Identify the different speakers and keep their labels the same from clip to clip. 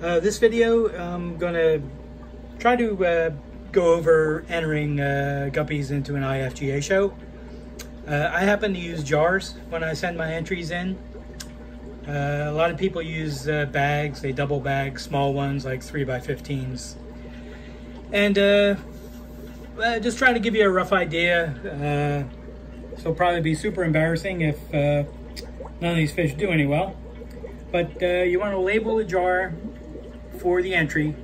Speaker 1: This video, I'm going to try to go over entering guppies into an IFGA show. I happen to use jars when I send my entries in. A lot of people use bags. They double bag small ones like 3x15s. And just trying to give you a rough idea. So it'll probably be super embarrassing if none of these fish do any well. But you want to label the jar for the entry.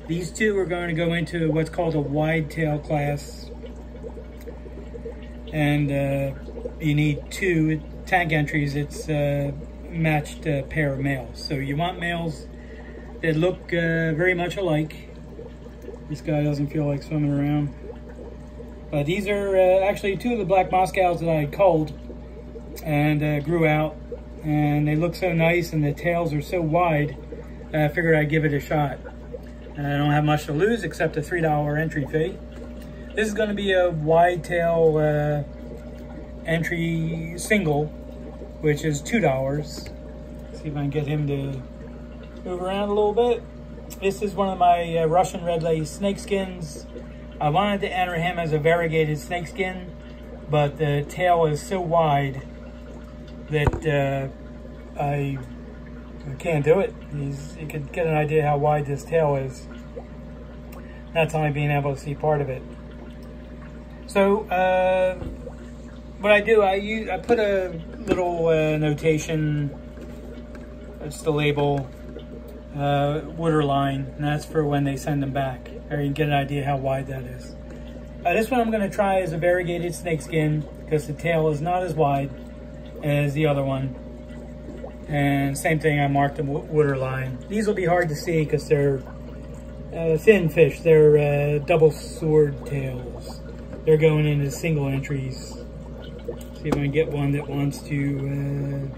Speaker 1: These two are going to go into what's called a wide tail class. And you need 2 tank entries. It's matched pair of males. So you want males that look very much alike. This guy doesn't feel like swimming around. But these are actually 2 of the black Moscows that I culled and grew out. And they look so nice and the tails are so wide, I figured I'd give it a shot. I don't have much to lose except a $3 entry fee. This is going to be a wide tail entry single, which is $2. See if I can get him to move around a little bit. This is one of my Russian red lace snakeskins. I wanted to enter him as a variegated snakeskin, but the tail is so wide that I can't do it. You could get an idea how wide this tail is. That's only being able to see part of it. So what I do, I put a little notation. It's the label, waterline, and that's for when they send them back. Or you can get an idea how wide that is. This one I'm going to try is a variegated snakeskin because the tail is not as wide as the other one. And same thing, I marked the waterline. These will be hard to see because they're thin fish. They're double sword tails. They're going into single entries. See if I can get one that wants to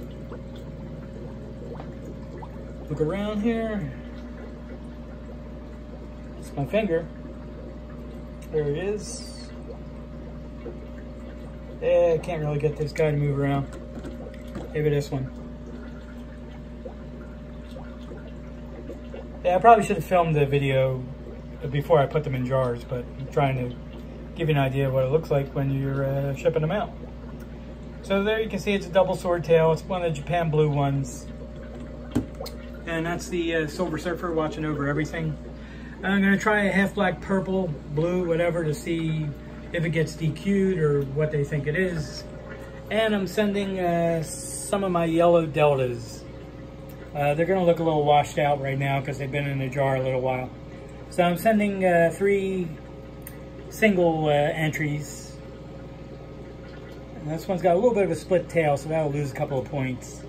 Speaker 1: look around here. It's my finger. There it is. Yeah, I can't really get this guy to move around. Maybe this one. Yeah, I probably should have filmed the video before I put them in jars, but I'm trying to give you an idea of what it looks like when you're shipping them out. So there you can see it's a double sword tail. It's one of the Japan blue ones. And that's the Silver Surfer watching over everything. I'm going to try a half black, purple, blue, whatever to see if it gets DQ'd or what they think it is. And I'm sending some of my yellow deltas. They're going to look a little washed out right now because they've been in the jar a little while. So I'm sending 3 single entries. And this one's got a little bit of a split tail, so that'll lose a couple of points.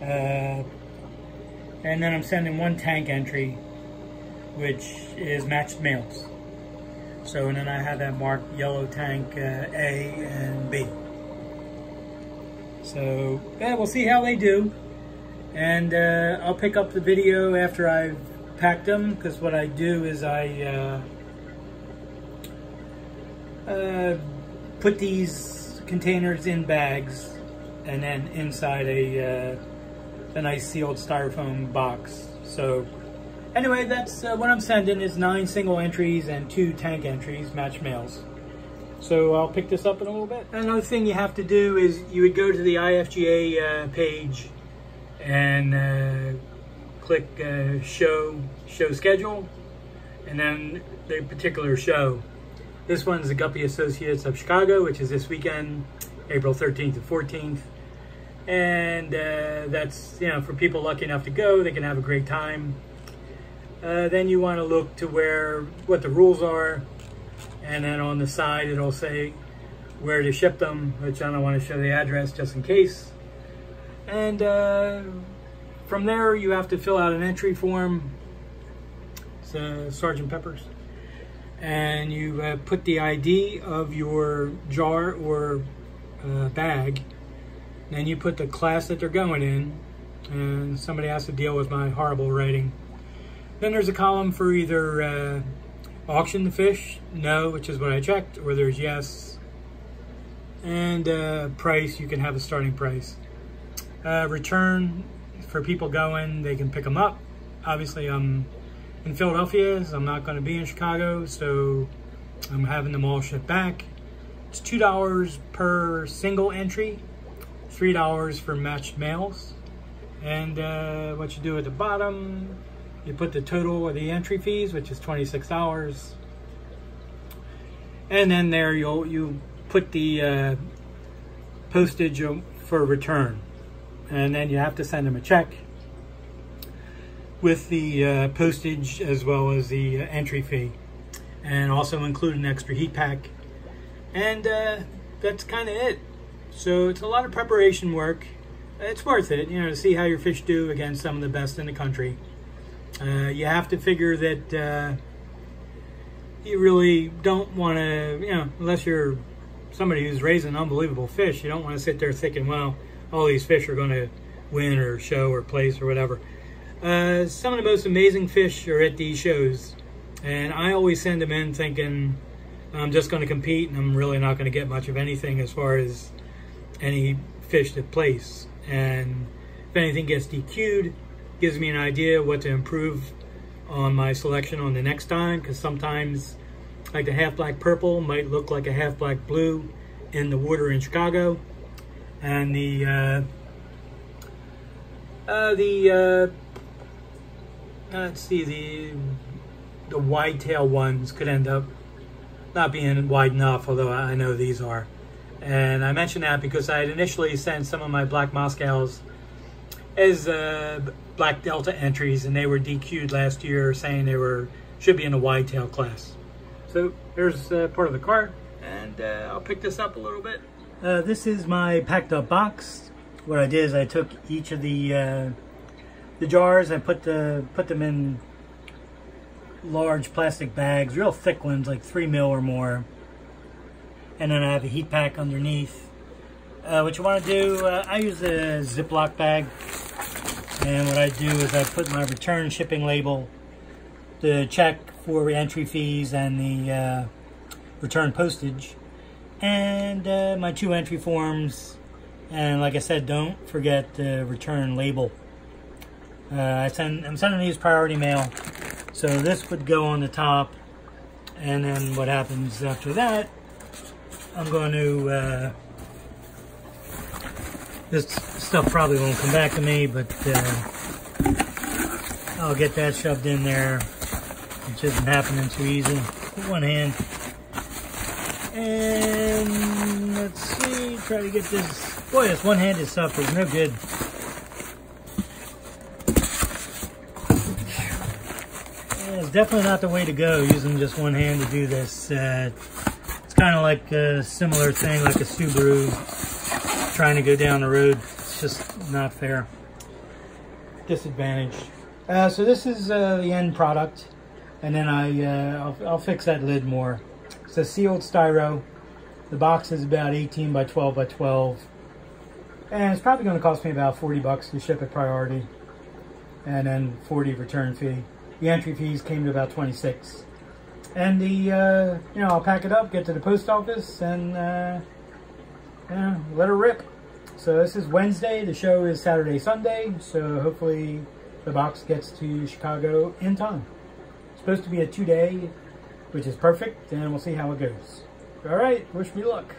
Speaker 1: And then I'm sending 1 tank entry, which is matched males. So, and then I have that marked yellow tank A and B. So, yeah, we'll see how they do. And I'll pick up the video after I've packed them, because what I do is I put these containers in bags and then inside a nice sealed styrofoam box. So anyway, that's what I'm sending is 9 single entries and 2 tank entries, matched males. So I'll pick this up in a little bit. Another thing you have to do is you would go to the IFGA page and click show schedule, and then the particular show. This one's the Guppy Associates of Chicago, which is this weekend, April 13th to 14th. And that's, you know, for people lucky enough to go, they can have a great time. Then you want to look to what the rules are, and then on the side it'll say where to ship them, which I don't want to show the address just in case. And from there you have to fill out an entry form. It's Sgt. Pepper's. And you put the ID of your jar or bag. Then you put the class that they're going in. And somebody has to deal with my horrible writing. Then there's a column for either auction the fish, no, which is what I checked, or there's yes. And price, you can have a starting price. Return, for people going, they can pick them up. obviously I'm in Philadelphia, so I'm not going to be in Chicago, so I'm having them all shipped back. It's $2 per single entry, $3 for matched mails. And what you do at the bottom, you put the total of the entry fees, which is $26. And then there you put the postage for return. And then you have to send them a check with the postage as well as the entry fee. And also include an extra heat pack. And that's kind of it. So it's a lot of preparation work. It's worth it, you know, to see how your fish do against some of the best in the country. You have to figure that you really don't want to, you know, unless you're somebody who's raising unbelievable fish, you don't want to sit there thinking, well, all these fish are going to win or show or place or whatever. Some of the most amazing fish are at these shows. And I always send them in thinking I'm just going to compete and I'm really not going to get much of anything as far as any fish to place. And if anything gets DQ'd, gives me an idea what to improve on my selection on the next time, because sometimes like the half black purple might look like a half black blue in the water in Chicago, and the wide tail ones could end up not being wide enough, although I know these are. And I mention that because I had initially sent some of my black Moscows as black Delta entries, and they were DQ'd last year, saying they should be in the wide tail class. So there's part of the cart, and I'll pick this up a little bit. This is my packed up box. What I did is I took each of the jars, I put them in large plastic bags, real thick ones, like 3 mil or more. And then I have a heat pack underneath. What you want to do, I use a Ziploc bag. And what I do is I put my return shipping label, the check for entry fees and the return postage, and my 2 entry forms. And like I said, don't forget the return label. I'm sending these priority mail. So this would go on the top. And then what happens after that, I'm going to, this stuff probably won't come back to me, but I'll get that shoved in there. It isn't happening too easy. With one hand. And let's see, try to get this. Boy, this one-handed stuff is no good. Yeah, it's definitely not the way to go, using just one hand to do this. Kind of like a similar thing, like a Subaru trying to go down the road. It's just not fair. Disadvantage. So this is the end product, and then I'll fix that lid more. It's a sealed styro. The box is about 18 by 12 by 12, and it's probably going to cost me about 40 bucks to ship it priority, and then 40 return fee. The entry fees came to about 26. And I'll pack it up, get to the post office, and let her rip. So this is Wednesday. The show is Saturday, Sunday. So hopefully the box gets to Chicago in time. It's supposed to be a 2-day, which is perfect, and we'll see how it goes. All right, wish me luck.